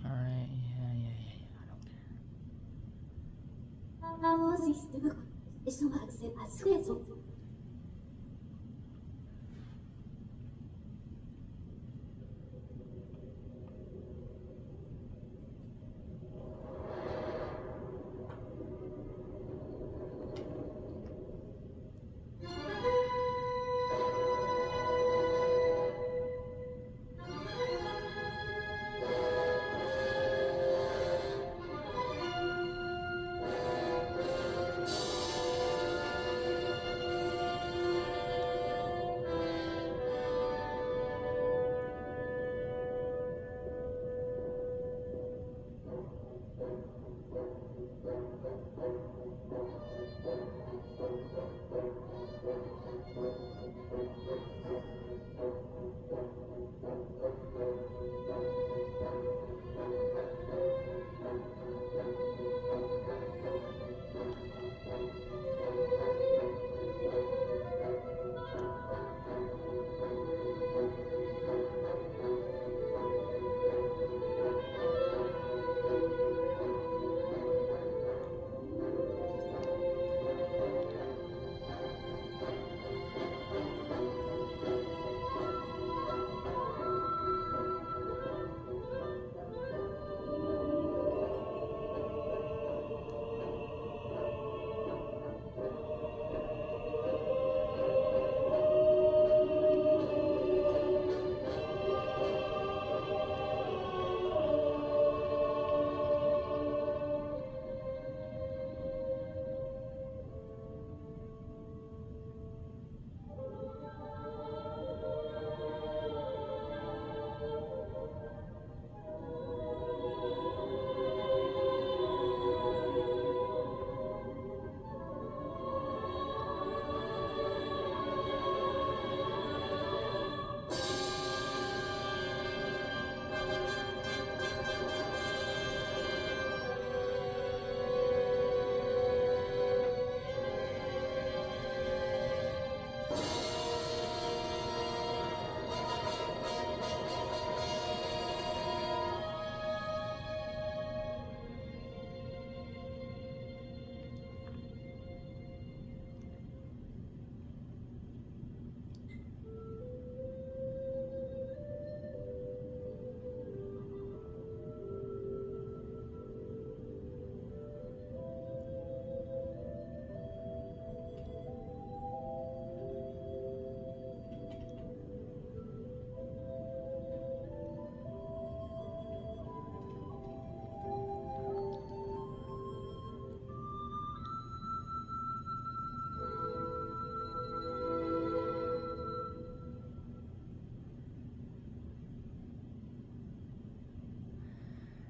Alright, yeah, I don't care.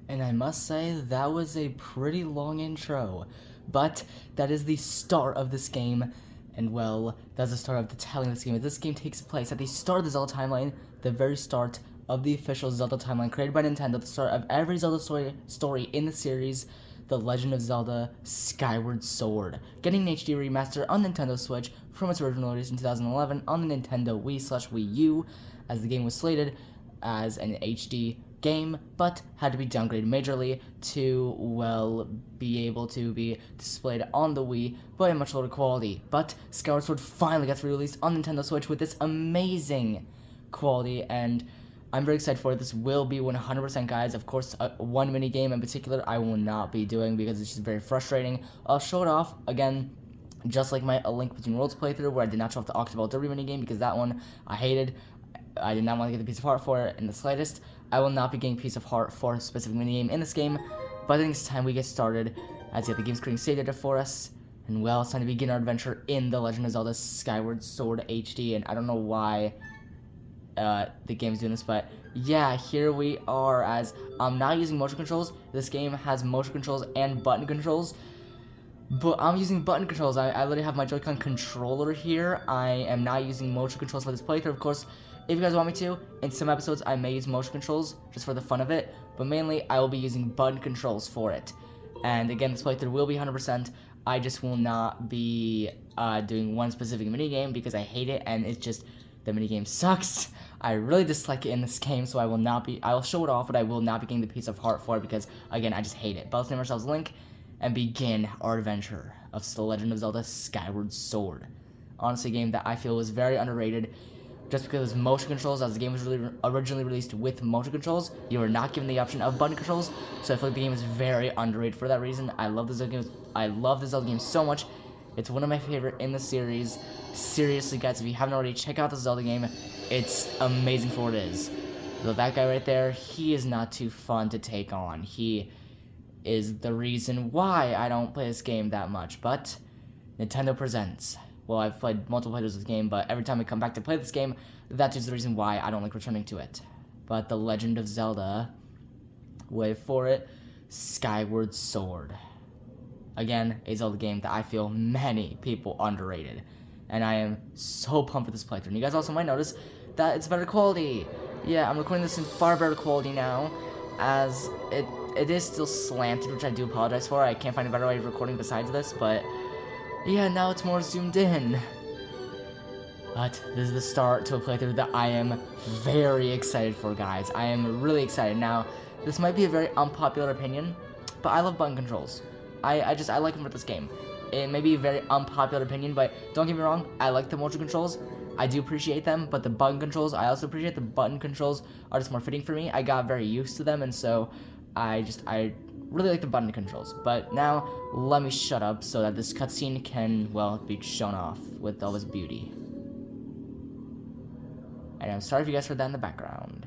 And I must say, that was a pretty long intro, but that is the start of this game, and well, that's the start of the telling of this game. This game takes place at the start of the Zelda timeline, the very start of the official Zelda timeline created by Nintendo, the start of every Zelda story in the series, The Legend of Zelda Skyward Sword, getting an HD remaster on Nintendo Switch from its original release in 2011 on the Nintendo Wii/Wii U, as the game was slated as an HD game, but had to be downgraded majorly to, well, be able to be displayed on the Wii by a much lower quality. But Skyward Sword finally gets re-released on Nintendo Switch with this amazing quality, and I'm very excited for it. This will be 100%, guys. Of course, one mini game in particular I will not be doing because it's just very frustrating. I'll show it off again, just like my A Link Between Worlds playthrough, where I did not show off the Octoball Derby minigame because that one I hated. I did not want to get the piece of heart for it in the slightest. I will not be getting piece of heart for a specific minigame in this game, but I think it's time we get started, as yet the game's creating save data for us, and well, it's time to begin our adventure in The Legend of Zelda Skyward Sword HD, and I don't know why the game's doing this, but yeah, here we are, as I'm not using motion controls. This game has motion controls and button controls, but I'm using button controls. I literally have my Joy-Con controller here. I am not using motion controls for this playthrough, of course. If you guys want me to, in some episodes I may use motion controls just for the fun of it, but mainly I will be using button controls for it. And again, this playthrough will be 100%. I just will not be doing one specific minigame because I hate it, and it's just The minigame sucks. I really dislike it in this game, so I will show it off, but I will not be getting the piece of heart for it because, again, I just hate it. But let's name ourselves Link and begin our adventure of The Legend of Zelda Skyward Sword. Honestly, a game that I feel was very underrated just because motion controls, as the game was originally released with motion controls, you were not given the option of button controls, so I feel like the game is very underrated for that reason. I love the Zelda game so much. It's one of my favorite in the series. Seriously, guys, if you haven't already, check out the Zelda game. It's amazing for what it is. Though that guy right there, he is not too fun to take on. He is the reason why I don't play this game that much, but Nintendo presents. Well, I've played multiple playthroughs of this game, but every time I come back to play this game, that is the reason why I don't like returning to it. But The Legend of Zelda, wait for it, Skyward Sword. Again, a Zelda game that I feel many people underrated. And I am so pumped for this playthrough. And you guys also might notice that it's better quality. Yeah, I'm recording this in far better quality now, as it is still slanted, which I do apologize for. I can't find a better way of recording besides this, but yeah, now it's more zoomed in. But this is the start to a playthrough that I am very excited for, guys. I am really excited. Now, this might be a very unpopular opinion, but I love button controls. I like them for this game. It may be a very unpopular opinion, but don't get me wrong, I like the motion controls. I do appreciate them, but the button controls, I also appreciate. The button controls are just more fitting for me. I got very used to them, and so I really like the button controls. But now, let me shut up so that this cutscene can, well, be shown off with all its beauty. And I'm sorry if you guys heard that in the background.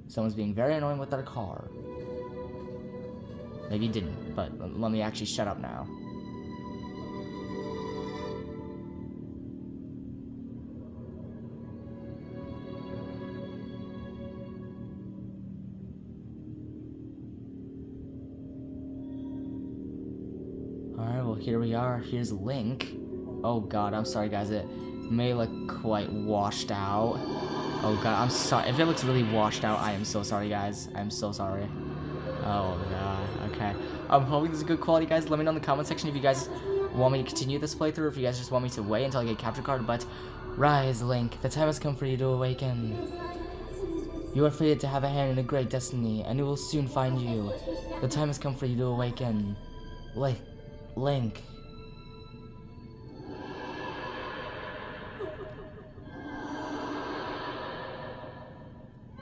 Someone's being very annoying with their car. Maybe you didn't, but let me actually shut up now. Alright, well, here we are. Here's Link. Oh god, I'm sorry, guys. It may look quite washed out. Oh god, I'm sorry. If it looks really washed out, I am so sorry, guys. I'm so sorry. Oh god, okay. I'm hoping this is good quality, guys. Let me know in the comment section if you guys want me to continue this playthrough, or if you guys just want me to wait until I get a capture card. But rise, Link. The time has come for you to awaken. You are fated to have a hand in a great destiny, and it will soon find you. The time has come for you to awaken. Link.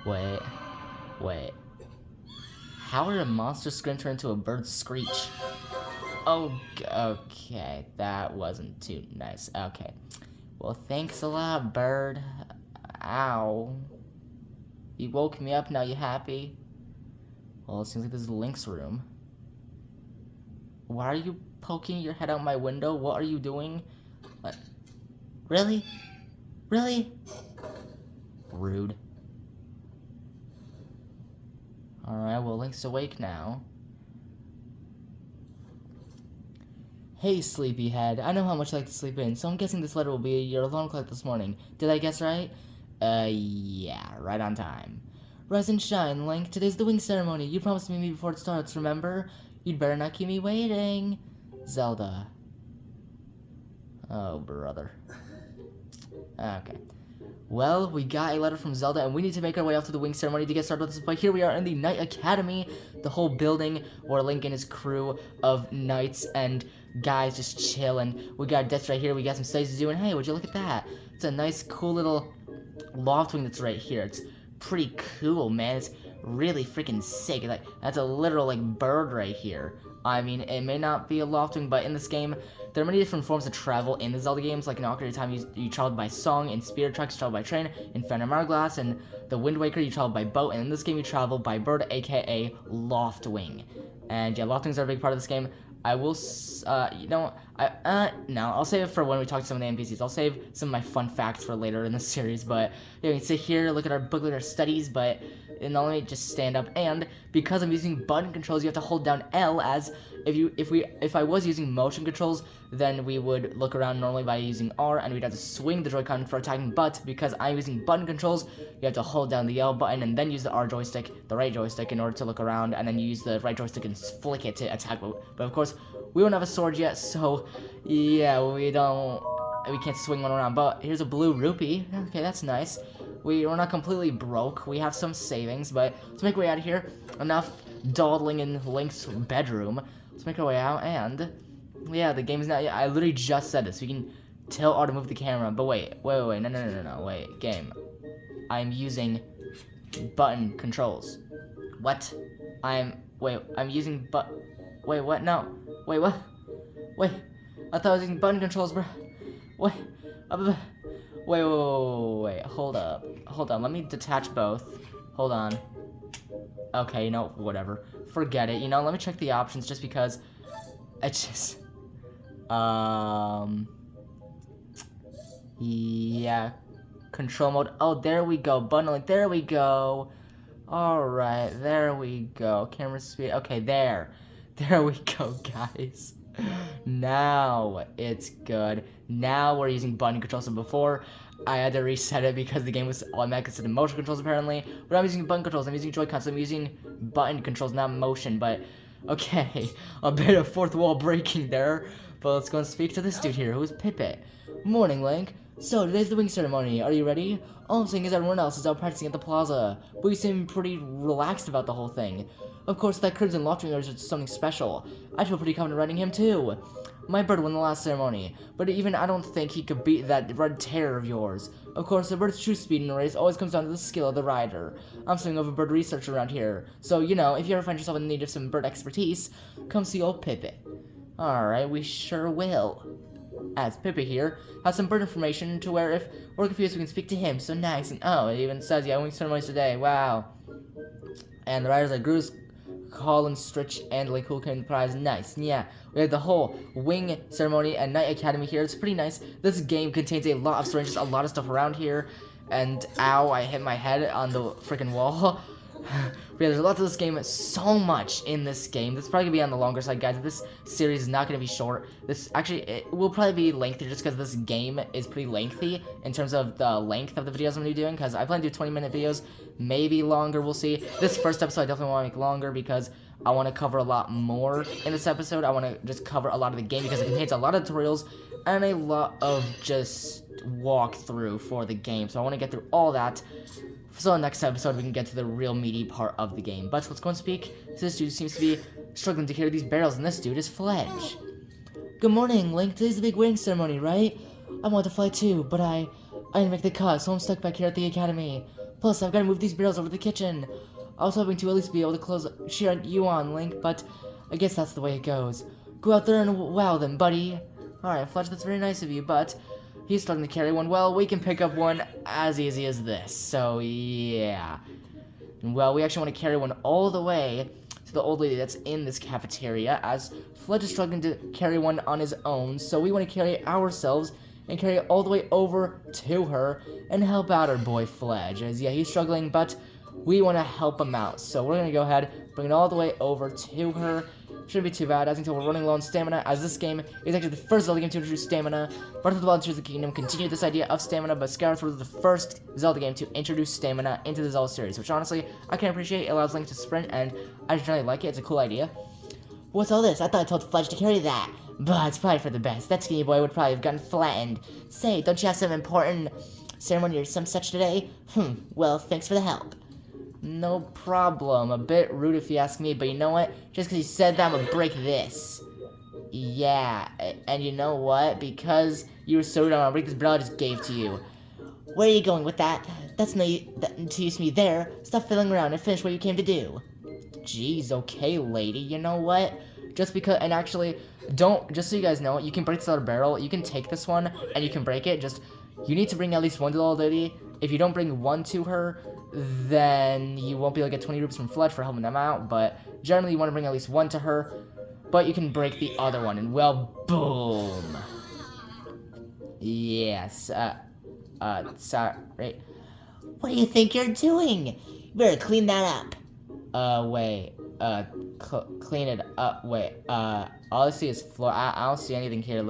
Wait. How did a monster scream turn into a bird screech? Oh, okay. That wasn't too nice. Okay. Well, thanks a lot, bird. Ow. You woke me up, now you happy? Well, it seems like this is Link's room. Why are you poking your head out my window? What are you doing? Really? Really? Rude. Alright, well, Link's awake now. Hey, sleepyhead. I know how much you like to sleep in, so I'm guessing this letter will be your alarm clock this morning. Did I guess right? Yeah, right on time. Rise and shine, Link. Today's the wing ceremony. You promised to meet me before it starts, remember? You'd better not keep me waiting. Zelda. Oh, brother. Okay. Well, we got a letter from Zelda, and we need to make our way off to the wing ceremony to get started with this. But here we are in the Knight Academy, the whole building where Link and his crew of knights and guys just chill. And we got a desk right here. We got some studies to do. And hey, would you look at that? It's a nice, cool little loftwing that's right here. It's pretty cool, man. It's really freaking sick. Like, that's a literal bird right here. I mean, it may not be a loftwing, but in this game, there are many different forms of travel in the Zelda games. Like in Ocarina of Time, you traveled by song. In Spirit Tracks, you traveled by train. In Phantom Hourglass and the Wind Waker, you traveled by boat. And in this game, you travel by bird, aka loftwing. And yeah, loftwings are a big part of this game. I will, no, I'll save it for when we talk to some of the NPCs. I'll save some of my fun facts for later in the series, but yeah, we can sit here, look at our booklet, our studies, but not only just stand up, and because I'm using button controls, you have to hold down L, as if I was using motion controls, then we would look around normally by using R, and we'd have to swing the Joy-Con for attacking, but because I'm using button controls, you have to hold down the L button, and then use the R joystick, the right joystick, in order to look around, and then you use the right joystick and flick it to attack, but of course, we don't have a sword yet, so, yeah, we don't we can't swing one around, but here's a blue rupee. Okay, that's nice. We're not completely broke. We have some savings, but let's make our way out of here. Enough dawdling in Link's bedroom. Let's make our way out, and yeah, the game's not. I literally just said this. We can tell R to move the camera, but wait, no, wait, game. I'm using button controls. What? I'm using wait, what? No. Wait, what? Wait, I thought I was using button controls, bro. Wait, wait, hold up, let me detach both. Hold on. Okay, you know, whatever. Forget it, you know, let me check the options just because it's just, yeah, control mode. Oh, there we go, bundling, there we go. Alright, there we go. Camera speed, okay, there we go, guys. Now it's good. Now we're using button controls. So before, I had to reset it because the game was automatically set to motion controls apparently. But I'm using button controls. I'm using Joy-Cons. So I'm using button controls, not motion. But okay, a bit of fourth wall breaking there. But let's go and speak to this dude here, who's Pippet. Morning, Link. So today's the wing ceremony. Are you ready? All I'm saying is everyone else is out practicing at the plaza. But you seem pretty relaxed about the whole thing. Of course, that Crimson Loftwing is just something special. I feel pretty confident riding him too. My bird won the last ceremony, but even I don't think he could beat that red terror of yours. Of course, a bird's true speed in a race always comes down to the skill of the rider. I'm something of a bird researcher around here, so you know, if you ever find yourself in need of some bird expertise, come see old Pippet. Alright, we sure will. As Pippet here has some bird information to where if we're confused we can speak to him, so nice. And oh, it even says, yeah, wing ceremonies today, wow. And the riders like Groose, Colin, Stritch, and Link who can prize. Nice, yeah. We have the whole wing ceremony and night academy here. It's pretty nice. This game contains a lot of story, just a lot of stuff around here. And ow, I hit my head on the freaking wall. But yeah, there's a lot to this game, so much in this game. This is probably gonna be on the longer side, guys. This series is not gonna be short. This actually, it will probably be lengthy just because this game is pretty lengthy in terms of the length of the videos I'm gonna be doing. Because I plan to do 20-minute videos, maybe longer. We'll see. This first episode I definitely want to make longer because I want to cover a lot more in this episode. I want to just cover a lot of the game because it contains a lot of tutorials and a lot of just walkthrough for the game. So I want to get through all that. So in the next episode, we can get to the real meaty part of the game. But let's go and speak. So this dude seems to be struggling to carry these barrels, and this dude is Fledge. Good morning, Link. Today's the big wing ceremony, right? I want to fly too, but I didn't make the cut, so I'm stuck back here at the academy. Plus, I've got to move these barrels over to the kitchen. I was hoping to at least be able to cheer you on, Link, but I guess that's the way it goes. Go out there and wow them, buddy. Alright, Fletch, that's very nice of you, but he's starting to carry one. Well, we can pick up one as easy as this, so yeah. Well, we actually want to carry one all the way to the old lady that's in this cafeteria, as Fletch is struggling to carry one on his own, so we want to carry it ourselves and carry it all the way over to her and help out our boy Fledge, as yeah, he's struggling, but we want to help him out. So we're going to go ahead, bring it all the way over to her. Shouldn't be too bad, as until we're running low on stamina, as this game is actually the first Zelda game to introduce stamina. Breath of the Wild and Tears of the Kingdom continued this idea of stamina, but Skyward Sword was the first Zelda game to introduce stamina into the Zelda series, which honestly, I can appreciate. It allows Link to sprint, and I generally like it. It's a cool idea. What's all this? I thought I told Fledge to carry that. But it's probably for the best. That skinny boy would probably have gotten flattened. Say, don't you have some important ceremony or some such today? Well, thanks for the help. No problem. A bit rude if you ask me, but you know what? Just because you said that, I'm gonna break this. Yeah, and you know what? Because you were so rude, I'm gonna break this barrel I just gave to you. Where are you going with that? That's no use to me there. Stop fiddling around and finish what you came to do. Jeez, okay, lady. You know what? Just because, and actually, just so you guys know, you can break this other barrel. You can take this one, and you can break it. Just, you need to bring at least one to the old lady. If you don't bring one to her, then you won't be able to get 20 rupees from Fletch for helping them out, but generally you want to bring at least one to her, but you can break the other one, and well, boom. Yes, sorry. What do you think you're doing? You better clean that up. Wait, clean it up, wait, all I see is floor. I don't see anything here,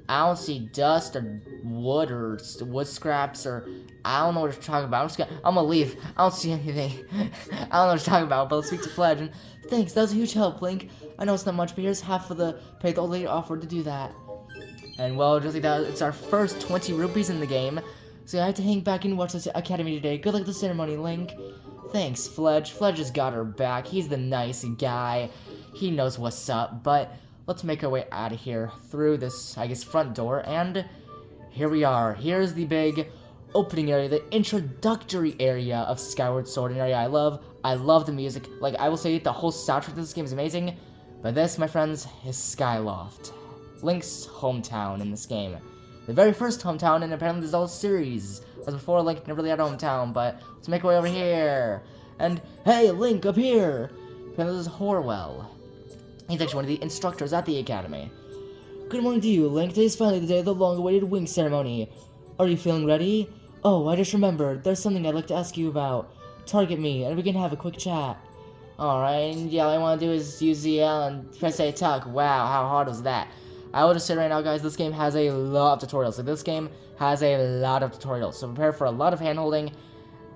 I don't see dust or wood scraps or I don't know what you're talking about. I'm gonna leave. I don't see anything. I don't know what you're talking about, but let's speak to Fledge. And thanks, that was a huge help, Link. I know it's not much, but here's half of the pay the old lady offered to do that. And well, just like that, it's our first 20 rupees in the game. So I have to hang back and watch this academy today. Good luck at the ceremony, Link. Thanks, Fledge. Fledge has got her back. He's the nice guy. He knows what's up. But let's make our way out of here through this, I guess, front door. And here we are. Here's the big opening area, the introductory area of Skyward Sword, an area I love. I love the music. Like, I will say the whole soundtrack of this game is amazing. But this, my friends, is Skyloft, Link's hometown in this game. The very first hometown in apparently the Zelda series. As before, Link never really had a hometown, but let's make our way over here. And, hey, Link, up here! Apparently this is Horwell. He's actually one of the instructors at the academy. Good morning to you, Link. Today's finally the day of the long-awaited wing ceremony. Are you feeling ready? Oh, I just remembered. There's something I'd like to ask you about. Target me, and we can have a quick chat. Alright, yeah, all I want to do is use the L and press A talk. Wow, how hard was that? I will just say right now, guys, this game has a lot of tutorials. Like, this game has a lot of tutorials. So prepare for a lot of hand-holding,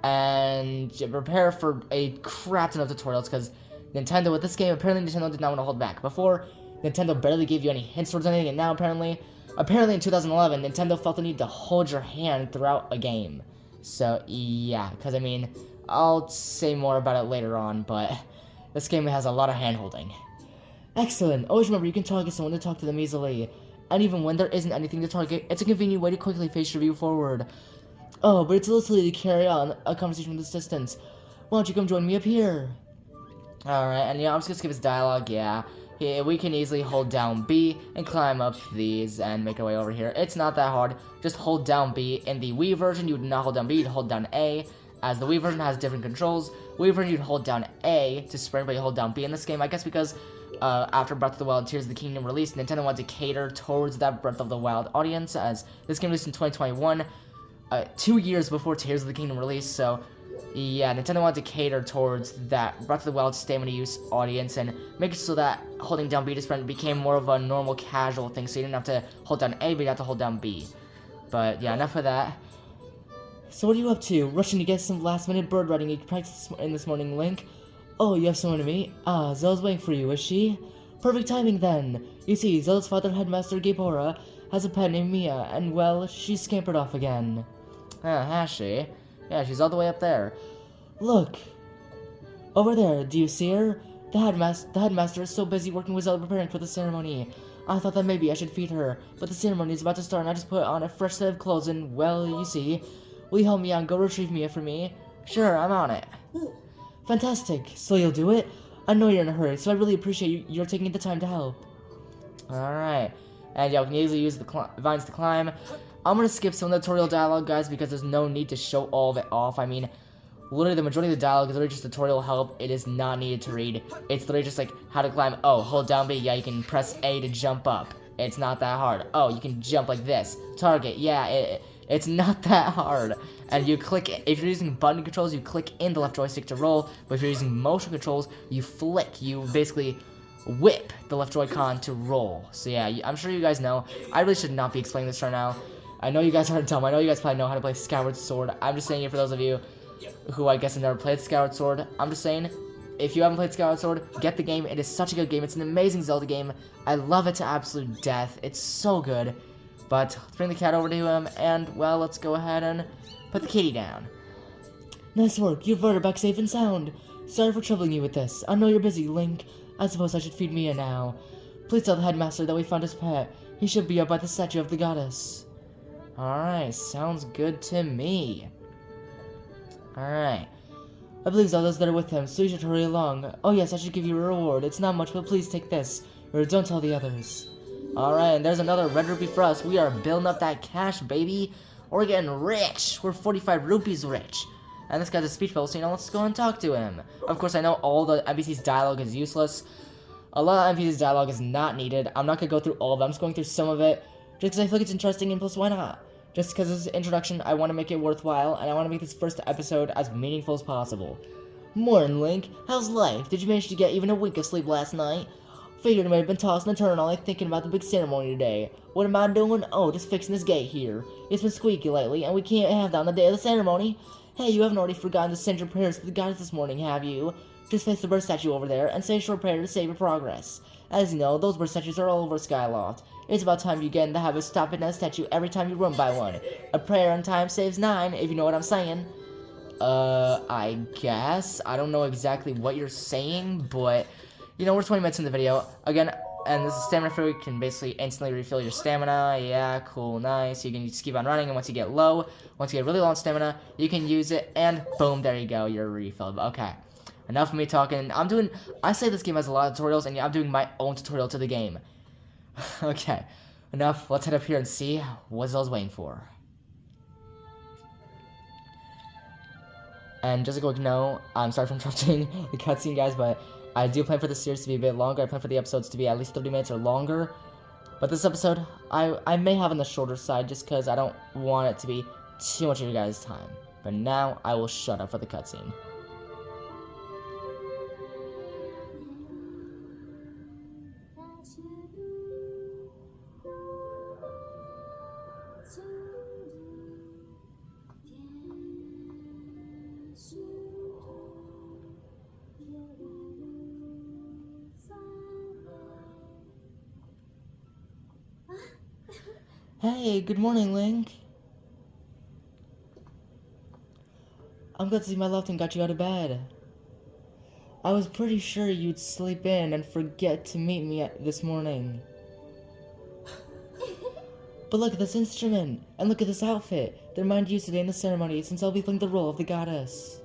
and prepare for a crap ton of tutorials, because Nintendo, with this game, apparently Nintendo did not want to hold back. Before, Nintendo barely gave you any hints towards anything, and now apparently in 2011, Nintendo felt the need to hold your hand throughout a game. So, yeah, because, I mean, I'll say more about it later on, but this game has a lot of hand-holding. Excellent. Always remember you can target someone to talk to them easily. And even when there isn't anything to target, it's a convenient way to quickly face your view forward. Oh, but it's a little silly to carry on a conversation from this distance. Why don't you come join me up here? Alright, and yeah, I'm just gonna skip his dialogue, yeah. We can easily hold down B and climb up these and make our way over here. It's not that hard. Just hold down B. In the Wii version, you would not hold down B, you'd hold down A. As the Wii version has different controls. Wii version, you'd hold down A to sprint, but you hold down B in this game. I guess because after Breath of the Wild Tears of the Kingdom released, Nintendo wanted to cater towards that Breath of the Wild audience, as this game released in 2021, 2 years before Tears of the Kingdom released, so yeah, Nintendo wanted to cater towards that Breath of the Wild stamina use audience and make it so that holding down B to sprint became more of a normal casual thing, so you didn't have to hold down A, but you have to hold down B. But yeah, enough of that. So what are you up to? Rushing to get some last-minute bird riding you practiced in this morning, Link? Oh, you have someone to meet? Ah, Zelda's waiting for you, is she? Perfect timing, then. You see, Zelda's father, Headmaster Gabora, has a pet named Mia, and, well, she's scampered off again. Has she? Yeah, she's all the way up there. Look! Over there, do you see her? The headmaster is so busy working with Zelda preparing for the ceremony. I thought that maybe I should feed her, but the ceremony is about to start and I just put on a fresh set of clothes and, well, you see. Will you help me out and go retrieve Mia for me? Sure, I'm on it. Fantastic. So you'll do it? I know you're in a hurry, so I really appreciate you're taking the time to help. Alright. And yeah, we can easily use the vines to climb. I'm gonna skip some of the tutorial dialogue, guys, because there's no need to show all of it off. I mean, literally the majority of the dialogue is literally just tutorial help. It is not needed to read. It's literally just like how to climb. Oh, hold down B. Yeah, you can press A to jump up. It's not that hard. Oh, you can jump like this. Target. Yeah, it's not that hard. And you click, if you're using button controls, you click in the left joystick to roll. But if you're using motion controls, you flick. You basically whip the left Joy-Con to roll. So yeah, I'm sure you guys know. I really should not be explaining this right now. I know you guys aren't dumb. I know you guys probably know how to play Skyward Sword. I'm just saying it for those of you who I guess have never played Skyward Sword. I'm just saying, if you haven't played Skyward Sword, get the game. It is such a good game. It's an amazing Zelda game. I love it to absolute death. It's so good. But let's bring the cat over to him, and, well, let's go ahead and put the kitty down. Nice work. You've brought her back safe and sound. Sorry for troubling you with this. I know you're busy, Link. I suppose I should feed Mia now. Please tell the headmaster that we found his pet. He should be up by the statue of the goddess. Alright, sounds good to me. Alright. I believe Zelda's there with him, so you should hurry along. Oh yes, I should give you a reward. It's not much, but please take this, or don't tell the others. Alright, and there's another red rupee for us. We are building up that cash, baby. We're getting rich. We're 45 rupees rich. And this guy's a speech bubble, so let's go and talk to him. Of course, I know all the NPC's dialogue is useless. A lot of NPC's dialogue is not needed. I'm not going to go through all of it. I'm just going through some of it, just because I feel like it's interesting, and plus, why not? Just because this is an introduction, I want to make it worthwhile, and I want to make this first episode as meaningful as possible. Morning, Link. How's life? Did you manage to get even a wink of sleep last night? Figured I might have been tossing and turning all night thinking about the big ceremony today. What am I doing? Oh, just fixing this gate here. It's been squeaky lately, and we can't have that on the day of the ceremony. Hey, you haven't already forgotten to send your prayers to the goddess this morning, have you? Just face the bird statue over there and say a short prayer to save your progress. As you know, those bird statues are all over Skyloft. It's about time you get in the habit of stopping at a statue every time you run by one. A prayer on time saves 9, if you know what I'm saying. I guess. I don't know exactly what you're saying, but, you know, we're 20 minutes in the video. Again, and this is stamina free. You can basically instantly refill your stamina. Yeah, cool, nice. You can just keep on running, and once you get low, once you get really low on stamina, you can use it, and boom, there you go, you're refilled. Okay, enough of me talking. I say this game has a lot of tutorials, and yeah, I'm doing my own tutorial to the game. Okay, enough. Let's head up here and see what Zelda's waiting for. And just a quick note, I'm sorry for interrupting the cutscene, guys, but I do plan for this series to be a bit longer. I plan for the episodes to be at least 30 minutes or longer. But this episode, I may have on the shorter side just because I don't want it to be too much of your guys' time. But now, I will shut up for the cutscene. Hey, good morning, Link. I'm glad to see my lofting got you out of bed. I was pretty sure you'd sleep in and forget to meet me this morning. But look at this instrument, and look at this outfit. They're mine to use today in the ceremony, since I'll be playing the role of the goddess.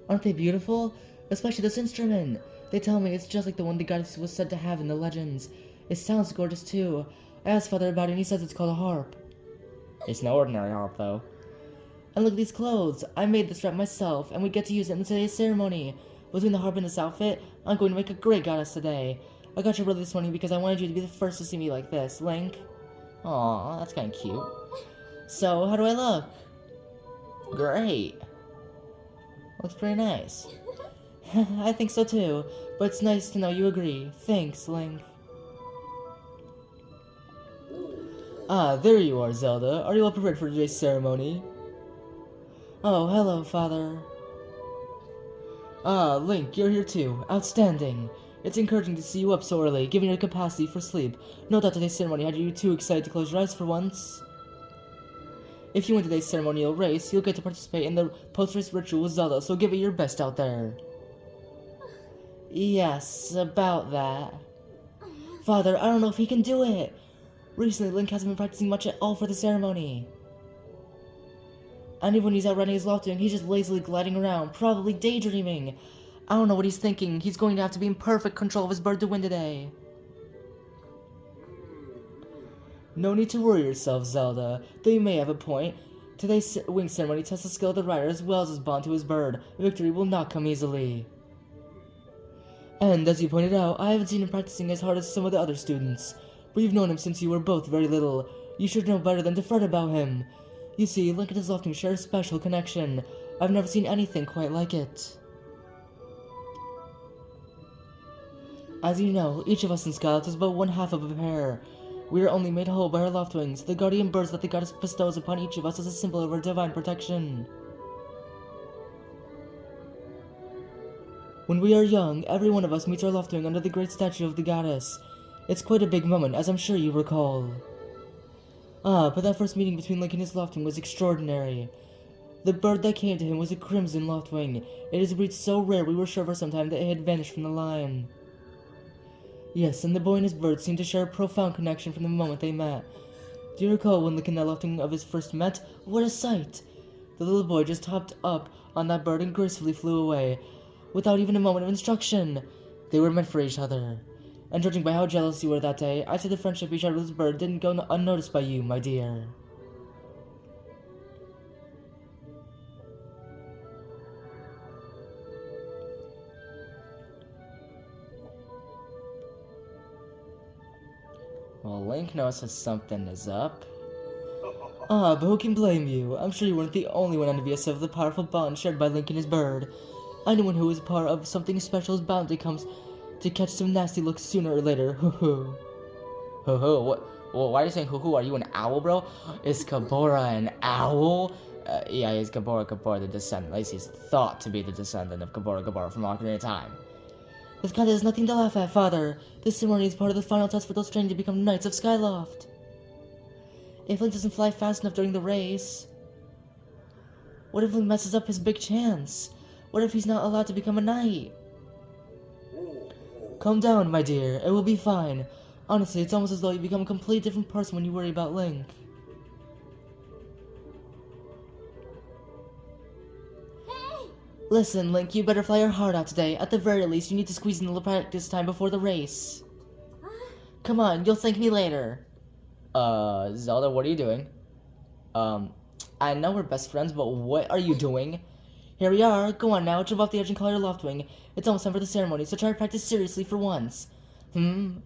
Aren't they beautiful? Especially this instrument. They tell me it's just like the one the goddess was said to have in the legends. It sounds gorgeous too. I asked Father about it and he says it's called a harp. It's no ordinary harp though. And look at these clothes. I made this wrap myself and we get to use it in today's ceremony. Between the harp and this outfit, I'm going to make a great goddess today. I got your brother this morning because I wanted you to be the first to see me like this, Link. Aw, that's kinda cute. So, how do I look? Great. Looks pretty nice. I think so too, but it's nice to know you agree. Thanks, Link. Ah, there you are, Zelda. Are you all prepared for today's ceremony? Oh, hello, Father. Ah, Link, you're here too. Outstanding. It's encouraging to see you up so early, given your capacity for sleep. No doubt today's ceremony had you too excited to close your eyes for once. If you win today's ceremonial race, you'll get to participate in the post-race ritual with Zelda, so give it your best out there. Yes, about that. Father, I don't know if he can do it. Recently, Link hasn't been practicing much at all for the ceremony. And even when he's out riding his loftwing, he's just lazily gliding around, probably daydreaming. I don't know what he's thinking. He's going to have to be in perfect control of his bird to win today. No need to worry yourself, Zelda. Though you may have a point. Today's wing ceremony tests the skill of the rider as well as his bond to his bird. Victory will not come easily. And as you pointed out, I haven't seen him practicing as hard as some of the other students. But you've known him since you were both very little. You should know better than to fret about him. You see, Link and his lofting share a special connection. I've never seen anything quite like it. As you know, each of us in Skyloft is but one half of a pair. We are only made whole by our loftwings, the guardian birds that the goddess bestows upon each of us as a symbol of her divine protection. When we are young, every one of us meets our loftwing under the great statue of the goddess. It's quite a big moment, as I'm sure you recall. Ah, but that first meeting between Link and his loftwing was extraordinary. The bird that came to him was a crimson loftwing. It is a breed so rare we were sure for some time that it had vanished from the line. Yes, and the boy and his bird seemed to share a profound connection from the moment they met. Do you recall when Link and that loftwing of his first met? What a sight! The little boy just hopped up on that bird and gracefully flew away, without even a moment of instruction. They were meant for each other. And judging by how jealous you were that day, I'd say the friendship he shared with his bird didn't go unnoticed by you, my dear. Well, Link notices something is up. Ah, but who can blame you? I'm sure you weren't the only one envious of the powerful bond shared by Link and his bird. Anyone who is part of something special is bound to come to catch some nasty looks sooner or later. Hoo hoo. Hoo hoo. What? Well, why are you saying hoo hoo? Are you an owl, bro? Is Kabora an owl? Yeah, he's Gabora, the descendant. At least he's thought to be the descendant of Gabora from Ocarina of Time. This kind is nothing to laugh at, Father. This ceremony is part of the final test for those training to become Knights of Skyloft. If Link doesn't fly fast enough during the race... What if Link messes up his big chance? What if he's not allowed to become a knight? Calm down, my dear. It will be fine. Honestly, it's almost as though you become a completely different person when you worry about Link. Listen, Link, you better fly your heart out today. At the very least, you need to squeeze in a little practice time before the race. Come on, you'll thank me later. Zelda, what are you doing? I know we're best friends, but what are you doing? Here we are. Go on now, jump off the edge and call your loftwing. It's almost time for the ceremony, so try to practice seriously for once.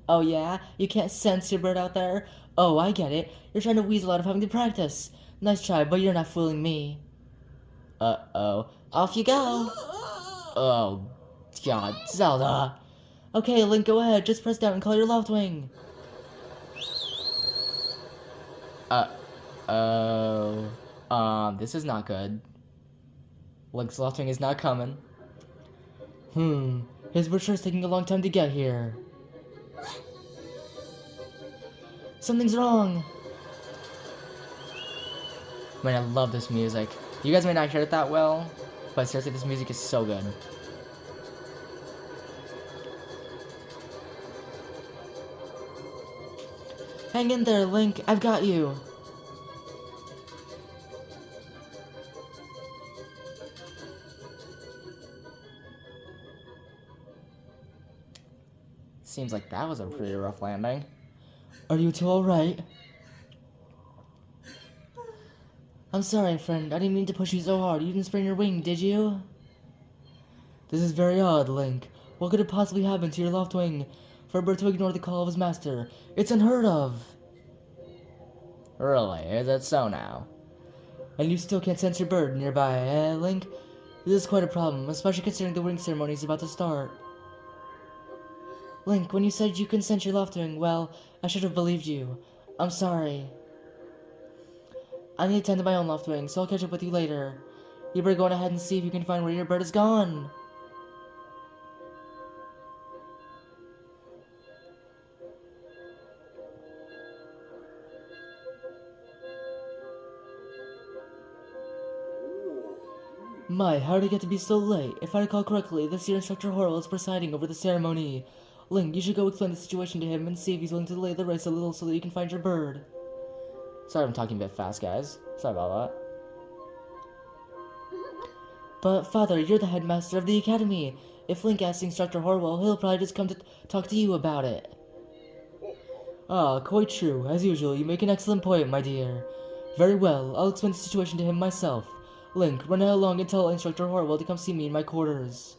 Oh yeah? You can't sense your bird out there? Oh, I get it. You're trying to weasel out of having to practice. Nice try, but you're not fooling me. Uh-oh. Off you go! Oh, God, Zelda. Okay, Link, go ahead. Just press down and call your loftwing. This is not good. Link's loftwing is not coming. His bird sure is taking a long time to get here. Something's wrong. Man, I love this music. You guys may not hear it that well, but seriously, this music is so good. Hang in there, Link. I've got you. Seems like that was a pretty rough landing. Are you two alright? I'm sorry, friend. I didn't mean to push you so hard. You didn't sprain your wing, did you? This is very odd, Link. What could have possibly happened to your loftwing? For a bird to ignore the call of his master. It's unheard of! Really? Is that so now? And you still can't sense your bird nearby, eh, Link? This is quite a problem, especially considering the wing ceremony is about to start. Link, when you said you can sense your loftwing, well, I should have believed you. I'm sorry. I need to tend to my own loftwing, so I'll catch up with you later. You better go on ahead and see if you can find where your bird is gone. My, how did it get to be so late? If I recall correctly, this year Instructor Horrell is presiding over the ceremony. Link, you should go explain the situation to him and see if he's willing to delay the race a little so that you can find your bird. Sorry I'm talking a bit fast, guys. Sorry about that. But, Father, you're the headmaster of the academy. If Link asks Instructor Horwell, he'll probably just come to talk to you about it. Ah, quite true. As usual, you make an excellent point, my dear. Very well, I'll explain the situation to him myself. Link, run along and tell Instructor Horwell to come see me in my quarters.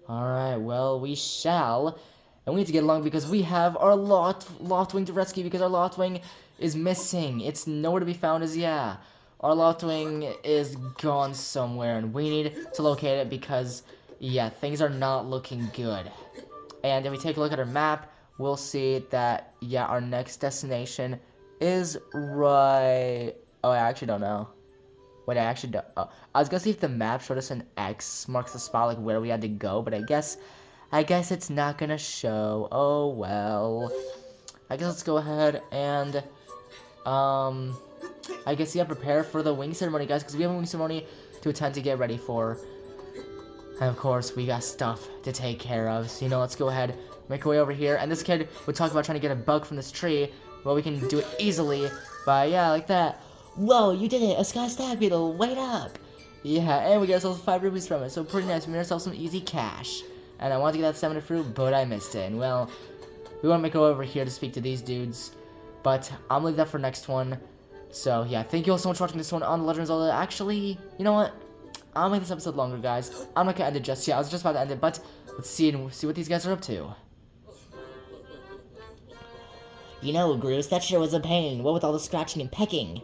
Alright, well, we shall. And we need to get along because we have our loftwing to rescue because our loftwing is missing. It's nowhere to be found as, yeah. Our loftwing is gone somewhere and we need to locate it because, yeah, things are not looking good. And if we take a look at our map, we'll see that, yeah, our next destination is right... Oh, I actually don't know. Wait, I actually don't... Oh, I was gonna see if the map showed us an X marks the spot, like, where we had to go, but I guess it's not gonna show. Oh, well. I guess let's go ahead and, I guess, yeah, prepare for the wing ceremony, guys, because we have a wing ceremony to attend to get ready for. And, of course, we got stuff to take care of. So, you know, let's go ahead, make our way over here. And this kid would talk about trying to get a bug from this tree. Well, we can do it easily by, yeah, like that. Whoa, you did it! A sky stag beetle! Wait up! Yeah, and we got ourselves 5 rupees from it, so pretty nice. We made ourselves some easy cash. And I wanted to get that 7 fruit, but I missed it. And, well, we want to make our way over here to speak to these dudes. But I'm gonna leave that for next one. So, yeah, thank you all so much for watching this one on Legend of Zelda. Actually, you know what? I'll make this episode longer, guys. I'm not gonna end it just yet. I was just about to end it, but let's see what these guys are up to. You know, Groose, that sure was a pain. What with all the scratching and pecking?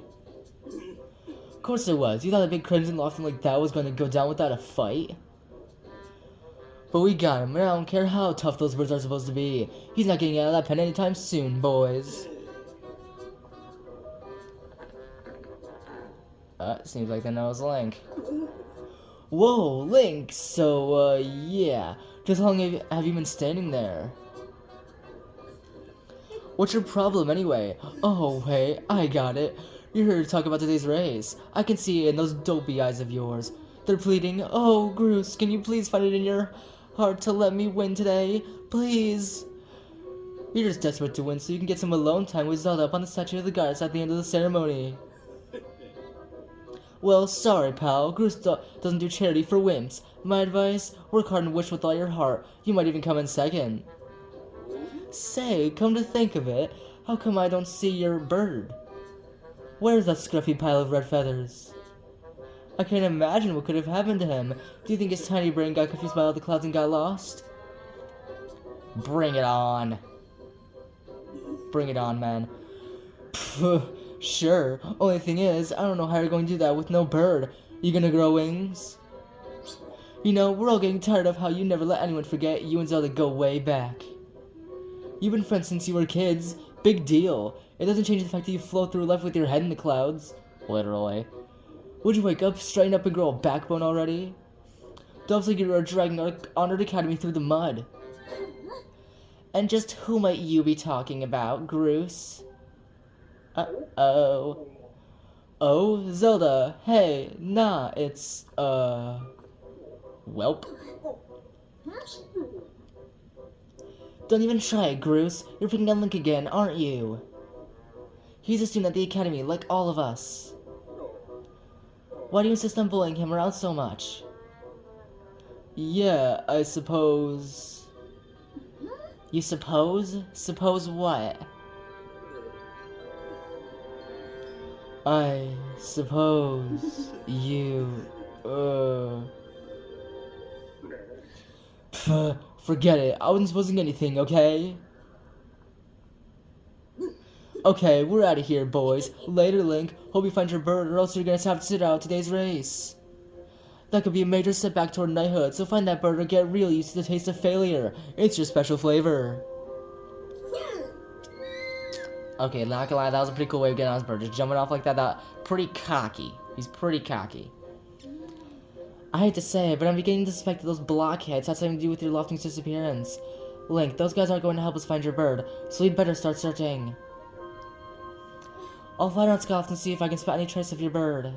Of course it was. You thought a big crimson loftwing like that was going to go down without a fight? But we got him, and I don't care how tough those birds are supposed to be. He's not getting out of that pen anytime soon, boys. Seems like they know it's Link. Whoa, Link! So, yeah. Just how long have you been standing there? What's your problem anyway? Oh, wait, I got it. You're here to talk about today's race. I can see it in those dopey eyes of yours. They're pleading, oh, Groose, can you please find it in your heart to let me win today? Please. You're just desperate to win so you can get some alone time with Zelda up on the statue of the goddess at the end of the ceremony. Well, sorry, pal. Groose doesn't do charity for wimps. My advice? Work hard and wish with all your heart. You might even come in second. Say, come to think of it, how come I don't see your bird? Where's that scruffy pile of red feathers? I can't imagine what could have happened to him. Do you think his tiny brain got confused by all the clouds and got lost? Bring it on. Bring it on, man. Sure. Only thing is, I don't know how you're going to do that with no bird. You gonna grow wings? You know, we're all getting tired of how you never let anyone forget you and Zelda go way back. You've been friends since you were kids. Big deal. It doesn't change the fact that you float through life with your head in the clouds. Literally. Would you wake up, straighten up, and grow a backbone already? Doves like you are dragging our honored academy through the mud. And just who might you be talking about, Groose? Uh-oh. Oh, Zelda. Hey, nah, it's, Welp. Don't even try it, Groose. You're picking on Link again, aren't you? He's a student at the academy, like all of us. Why do you insist on bullying him around so much? Yeah, I suppose... You suppose? Suppose what? I suppose you, forget it. I wasn't supposing anything, okay? Okay, we're out of here, boys. Later, Link. Hope you find your bird, or else you're gonna have to sit out today's race. That could be a major setback toward knighthood, so find that bird or get real used to the taste of failure. It's your special flavor. Okay, not gonna lie, that was a pretty cool way of getting on his bird. Just jumping off like that, pretty cocky. He's pretty cocky. I hate to say it, but I'm beginning to suspect that those blockheads had something to do with your loftwing's disappearance. Link, those guys aren't going to help us find your bird, so we'd better start searching. I'll fly around Skyloft and see if I can spot any trace of your bird.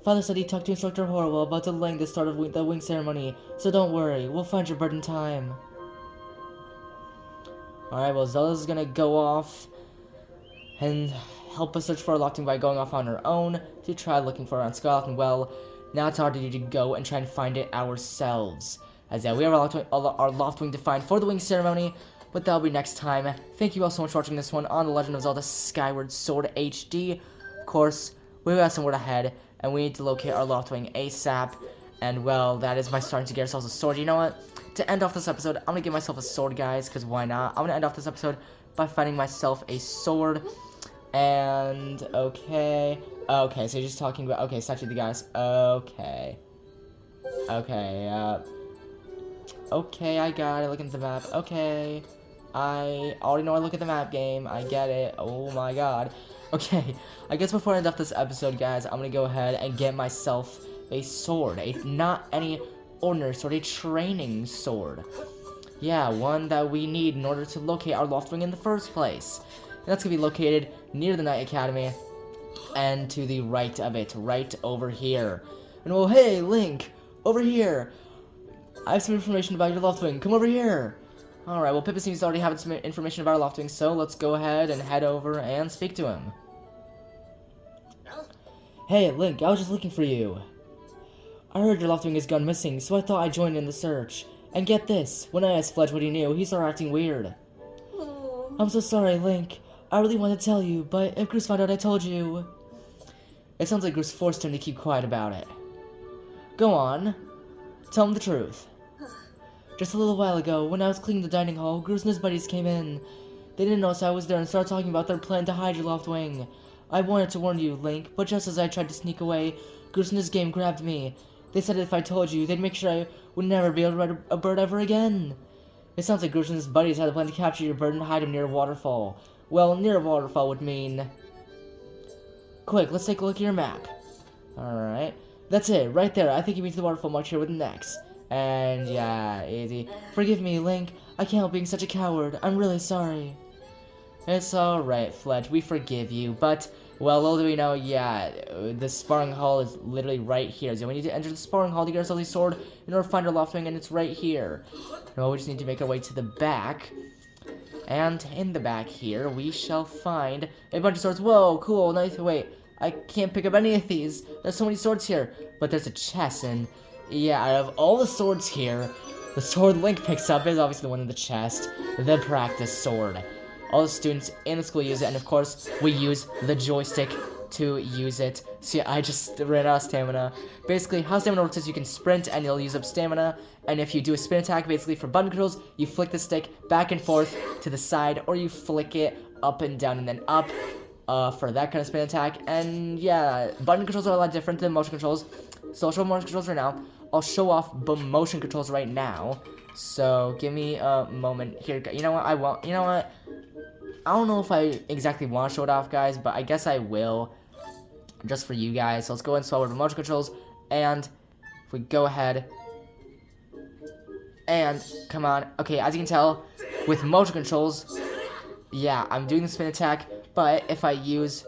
Father said he talked to Instructor Horrible about delaying the start of the wing ceremony, so don't worry, we'll find your bird in time. Alright, well, Zelda's gonna go off and help us search for our loftwing by going off on her own to try looking for it on Skyloft, and well, now it's our duty to go and try and find it ourselves. As yeah, we have our loftwing to find for the wing ceremony, but that'll be next time. Thank you all so much for watching this one on The Legend of Zelda Skyward Sword HD. Of course, we've got some word ahead, and we need to locate our loftwing ASAP. And well, that is by starting to get ourselves a sword. You know what? To end off this episode, I'm gonna give myself a sword, guys, because why not? I'm gonna end off this episode by finding myself a sword. And, okay, so you're just talking about, okay, statue of the goddess, okay, I got it, look at the map, okay, I already know I look at the map game, I get it, oh my god, okay, I guess before I end off this episode, guys, I'm gonna go ahead and get myself a sword, not any ordinary sword, a training sword, yeah, one that we need in order to locate our loftwing in the first place. And that's going to be located near the Knight Academy, and to the right of it, right over here. And well, hey, Link, over here. I have some information about your loftwing. Come over here. Alright, well, Pippa seems to already have some information about our loftwing, so let's go ahead and head over and speak to him. Hey, Link, I was just looking for you. I heard your loftwing has gone missing, so I thought I'd join in the search. And get this, when I asked Fledge what he knew, he started acting weird. I'm so sorry, Link. I really want to tell you, but if Groose found out I told you... It sounds like Groose forced him to keep quiet about it. Go on. Tell him the truth. Just a little while ago, when I was cleaning the dining hall, Groose and his buddies came in. They didn't notice I was there and started talking about their plan to hide your loftwing. I wanted to warn you, Link, but just as I tried to sneak away, Groose and his game grabbed me. They said if I told you, they'd make sure I would never be able to ride a bird ever again. It sounds like Groose and his buddies had a plan to capture your bird and hide him near a waterfall. Well, near a waterfall would mean Quick, let's take a look at your map. Alright. That's it, right there. I think you means the waterfall mark here with an X. And yeah, easy. Forgive me, Link. I can't help being such a coward. I'm really sorry. It's alright, Fletch. We forgive you. But, well, little do we know, yeah, the sparring hall is literally right here. So we need to enter the sparring hall to get ourselves a sword in order to find our loftwing, and it's right here. Well, we just need to make our way to the back. And in the back here, we shall find a bunch of swords. Whoa, cool, nice. Wait, I can't pick up any of these. There's so many swords here. But there's a chest, and yeah, out of all the swords here, the sword Link picks up is obviously the one in the chest, the practice sword. All the students in the school use it, and of course, we use the joystick to use it. So yeah, I just ran out of stamina. Basically, how stamina works is you can sprint and you'll use up stamina, and if you do a spin attack, basically for button controls, you flick the stick back and forth to the side, or you flick it up and down and then up for that kind of spin attack. And yeah, button controls are a lot different than motion controls, so I'll show motion controls right now. I'll show off motion controls right now, so give me a moment here. You know what, I won't, you know what, I don't know if I exactly want to show it off, guys, but I guess I will, just for you guys. So let's go and swap over to motion controls, and if we go ahead, and come on, okay, as you can tell, with motion controls, yeah, I'm doing the spin attack, but if I use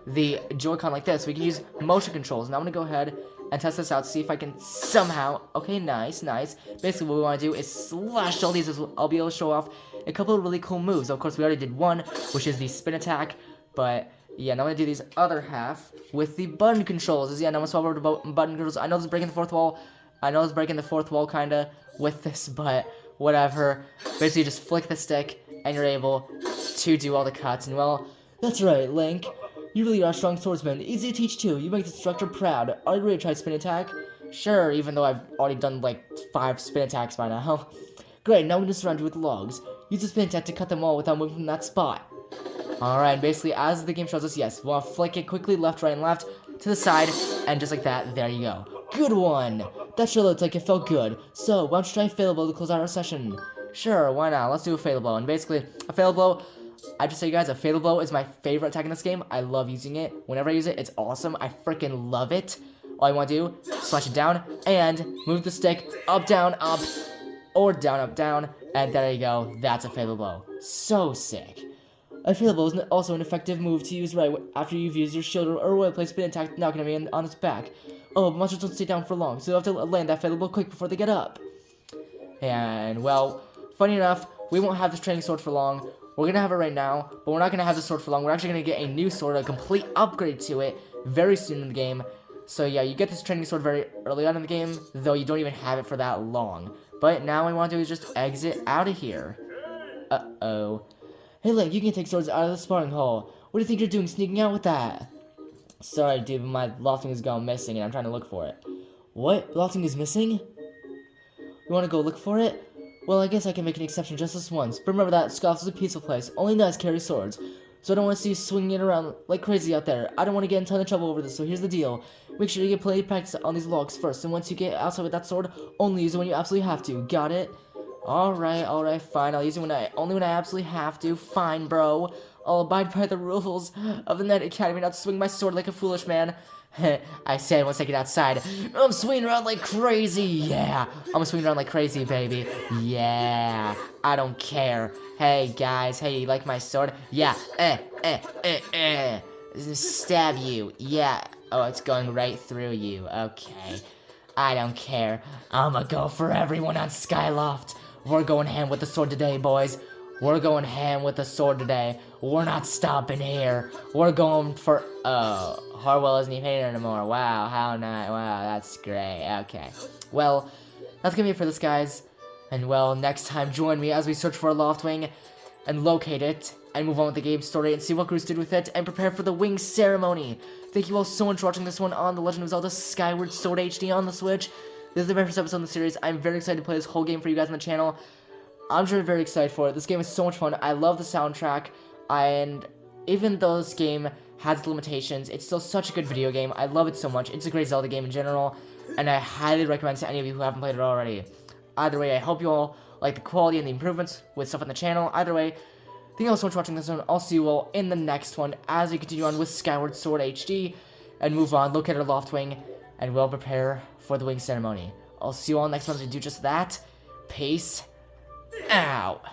the Joy-Con like this, we can use motion controls. Now I'm gonna go ahead and test this out, see if I can somehow, okay, nice, nice. Basically, what we want to do is slash all these, I'll be able to show off a couple of really cool moves. Of course, we already did one, which is the spin attack, but yeah, now I'm gonna do these other half with the button controls. Yeah, now I'm gonna swap over to button controls. I know this is breaking the fourth wall. I know it's breaking the fourth wall, kinda, with this, but whatever. Basically, you just flick the stick, and you're able to do all the cuts, and well, that's right, Link. You really are a strong swordsman. Easy to teach, too. You make the instructor proud. Are you ready to try spin attack? Sure, even though I've already done, like, 5 spin attacks by now. Great, now I'm gonna surround you with logs. Use the spin attack to cut them all without moving from that spot. Alright, basically, as the game shows us, yes, we'll flick it quickly, left, right, and left, to the side, and just like that, there you go. Good one! That sure looks like it felt good. So, why don't you try fail blow to close out our session? Sure, why not? Let's do a fatal blow. And basically, a fatal blow, I just say, guys, a fatal blow is my favorite attack in this game. I love using it. Whenever I use it, it's awesome. I freaking love it. All I want to do, slash it down, and move the stick up, up, or down, up, down, and there you go. That's a fatal blow. So sick. A fatal blow is also an effective move to use right after you've used your shield or well placed spin attack, knocking him on its back. Oh, but monsters don't stay down for long, so you'll have to land that fatal blow quick before they get up. And, well, funny enough, we won't have this training sword for long. We're gonna have it right now, but we're not gonna have this sword for long. We're actually gonna get a new sword, a complete upgrade to it, very soon in the game. So yeah, you get this training sword very early on in the game, though you don't even have it for that long. But now what we want to do is just exit out of here. Uh-oh. Hey Link, you can take swords out of the sparring hall. What do you think you're doing sneaking out with that? Sorry dude, but my lofting has gone missing and I'm trying to look for it. What? Lofting is missing? You wanna go look for it? Well, I guess I can make an exception just this once, but remember that Skyloft is a peaceful place. Only knights carry swords, so I don't want to see you swinging it around like crazy out there. I don't want to get in a ton of trouble over this, so here's the deal. Make sure you get plenty of practice on these logs first, and once you get outside with that sword, only use it when you absolutely have to. Got it? Alright, fine. I'll use it only when I absolutely have to. Fine, bro. I'll abide by the rules of the Knight Academy, not swing my sword like a foolish man. I said once I get outside, I'm swinging around like crazy, yeah. I'm swinging around like crazy, baby. Yeah, I don't care. Hey, guys, hey, you like my sword? Yeah, stab you, yeah. Oh, it's going right through you, okay. I don't care. I'ma go for everyone on Skyloft. We're going ham with the sword today, boys. We're going ham with the sword today. We're not stopping here. We're going for, Harwell isn't even here anymore. Wow, how nice. Wow, that's great. Okay. Well, that's gonna be it for this, guys. And, well, next time, join me as we search for a loftwing and locate it and move on with the game story and see what Groose did with it and prepare for the wing ceremony. Thank you all so much for watching this one on The Legend of Zelda Skyward Sword HD on the Switch. This is the very first episode in the series. I'm very excited to play this whole game for you guys on the channel. I'm sure very excited for it. This game is so much fun. I love the soundtrack, and even though this game has limitations, it's still such a good video game. I love it so much. It's a great Zelda game in general, and I highly recommend it to any of you who haven't played it already. Either way, I hope you all like the quality and the improvements with stuff on the channel. Either way, Thank you all so much for watching this one. I'll see you all in the next one as we continue on with Skyward Sword HD and move on, locate our loftwing, and we'll prepare for the wing ceremony. I'll see you all next one to do just that. Peace out.